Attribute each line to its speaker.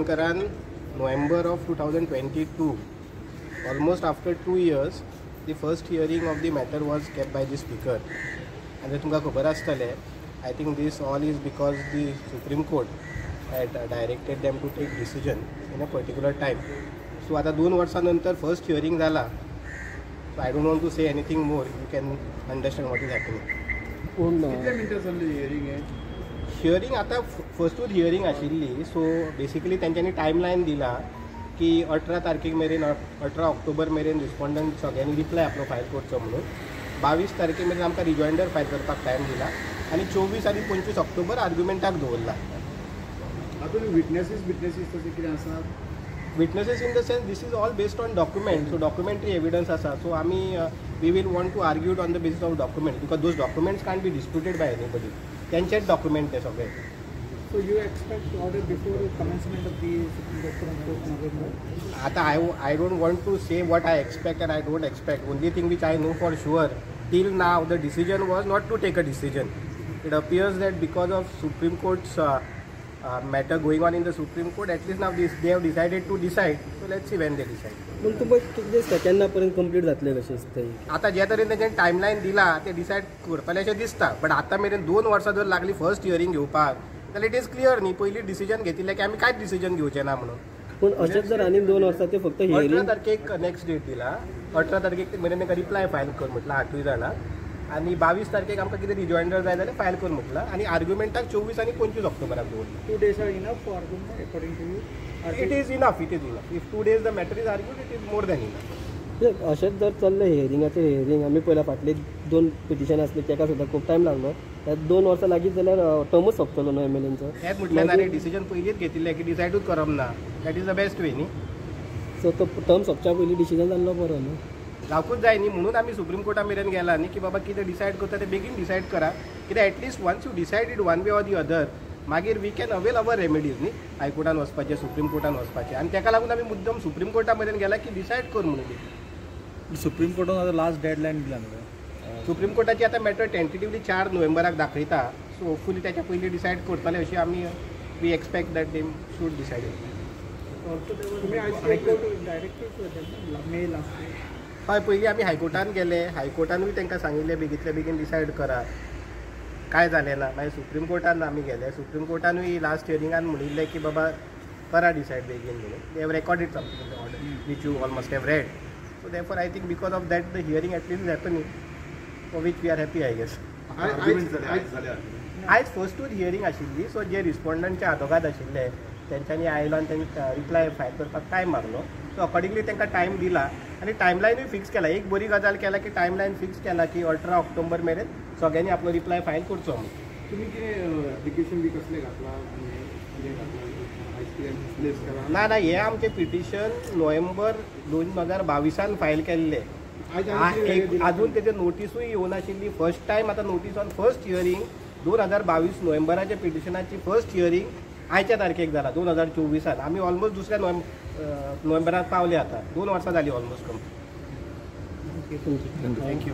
Speaker 1: Karan, November of 2022, almost after 2 years, the first hearing of the matter was kept by the speaker. And तुमका खबर आसतले, I think this all is because the Supreme Court had directed them to take decision in a particular time. So आता 2 वर्षानंतर first hearing झाला. So I don't want to say anything more. You can understand what is happening.
Speaker 2: कितल्या मिनिटां जाल्ली hearing आहे?
Speaker 1: Hearing आता फर्स्टूच hearing आशिल्ली. So basically तेंच्यांनी timeline दिला की 18 तारखेक मेरेन 18 ऑक्टोबर मेरेन रिस्पॉन्डंट सगळ्यांनी रिप्लाय आपलो फायल करचो म्हणून. 22 तारखे मेरेन आमकां रिजॉइंडर फायल करपाक टायम दिला आनी 24 आनी 25 ऑक्टोबर आर्ग्युमेंटाक दवरला.
Speaker 2: हातूंत विटनेसीस तशें कितें आसा?
Speaker 1: Witnesses in the sense this is all based on document, so documentary evidence asa. So we will want to argue it on the basis of documents because those documents can't be disputed by anybody. त्यांचेच document ते सगळे.
Speaker 2: So you expect order before commencement of the Supreme Court November?
Speaker 1: आता I don't want to say what I expect and I don't expect. Only thing which I know for sure till now the decision was not to take a decision. It appears that because of Supreme Court's matter going on in the Supreme Court, at least now they have decided to decide. So let's see when they decide.
Speaker 3: पण तुमकां कितले सेकंदापर्यंत complete जातले कशें दिसता?
Speaker 1: आता ज्या तरेन तेंच्यानी टायमलायन दिला ते डिसायड करतले अशें दिसता. बट आतां मेरेन 2 वर्सां जर लागली फर्स्ट हियरिंग घेवपाक जाल्यार इट इज क्लियर न्ही पयली डिसिजन घेतिल्लें की आमी कांयच डिसिजन घेवचें ना म्हणून.
Speaker 3: पूण अशेंच जर आनी 2 वर्सां ते फक्त
Speaker 1: 18 तारखेक नेक्स्ट डेट दिला. 18 तारखेक मेरेन तांकां रिप्लाय फायल कर म्हटलं 8 जाणां आनी 22 तारखेक आमकां कितें रिजॉइंडर जाय जाल्यार फायल कर म्हटलं आनी आर्ग्युमेंटाक 24 आनी 25 ऑक्टोबराक दवरला.
Speaker 2: 2 days are enough for argument according to you?
Speaker 1: It is enough. If 2 days the matter is argued, it is more than enough.
Speaker 3: अशेंच जर चल्लें हियरिंग आमी पयला फाटले 2 पिटिशन आसले तेका सुद्दां खूब टायम लागलो. 2 वर्सां लागीं जाल्यार टर्मूच सोंपतलो न्हू एमएलएनचो.
Speaker 1: हेच म्हटल्यार जाल्यार डिसिजन पयलींच घेतिल्लें की डिसायडूच करप ना. That is the best way न्ही.
Speaker 3: सो तो टर्म सोंपच्या पयलीं डिसिजन जाल्लो बरो न्हू.
Speaker 1: जावपूच जाय न्ही म्हणून आमी सुप्रीम कोर्टा मेरेन गेला न्ही की बाबा कितें डिसायड करता तें बेगीन डिसायड करा. कित्याक at least once you decided one way or the other मागीर we can avail our remedies न्ही. हायकोर्टान वचपाचें सुप्रीम कोर्टान वचपाचें आनी ताका लागून आमी मुद्दम सुप्रीम कोर्टा मेरेन गेला की डिसायड कर म्हणून.
Speaker 2: सुप्रीम कोर्टान आतां लास्ट डेडलायन दिला न्हू.
Speaker 1: सुप्रीम कोर्टाची आतां मॅटर टेंटेटिवली 4 नोव्हेंबराक दाखयता. सो होपफुली त्याच्या पयलीं डिसायड करतले अशी आमी we expect that they should decide. हय पयलीं आमी हायकोर्टान गेले. हायकोर्टानूय तांकां सांगिल्लें बेगींतल्या बेगीन डिसायड करा. काय जालें ना. मागीर सुप्रीम कोर्टान आमी गेले. सुप्रीम कोर्टानूय लास्ट हियरिंगान म्हणिल्लें की बाबा करा डिसायड बेगीन म्हणून. They have recorded something in the order which you all must have read. So therefore I think because of that the hearing at least is happening for which we are happy I guess. आयज फर्स्टूच hearing आशिल्ली. So जे रिस्पॉन्डंटचे आदोगाद आशिल्ले तेंच्यांनी आयलो आनी तेंनी reply file करपाक time मागलो. So accordingly तांकां टायम दिला आनी टायमलायनूय फिक्स केला. एक बरी गजाल केला की टायमलायन फिक्स केला की 18 ऑक्टोबर मेरेन सगळ्यांनी आपलो रिप्लाय फायल करचो म्हणून.
Speaker 2: तुम्ही कितें एप्लिकेशन बी कसलें घातलां?
Speaker 1: ना हे आमचें पिटिशन नोव्हेंबर 2022 फायल केल्लें. अजून तेजें नोटीसूय येवन आशिल्ली. फर्स्ट टायम आतां नोटीस ऑन फर्स्ट हियरिंग 2022 नोव्हेंबराच्या पिटिशनाची फर्स्ट हियरिंग आयच्या तारखेक जाला 2024. आमी ऑलमोस्ट दुसऱ्या नोव्हेंबराक पावले. आतां 2 वर्सां जालीं ऑलमोस्ट कंप्लीट.
Speaker 3: थँक्यू.
Speaker 1: थँक्यू.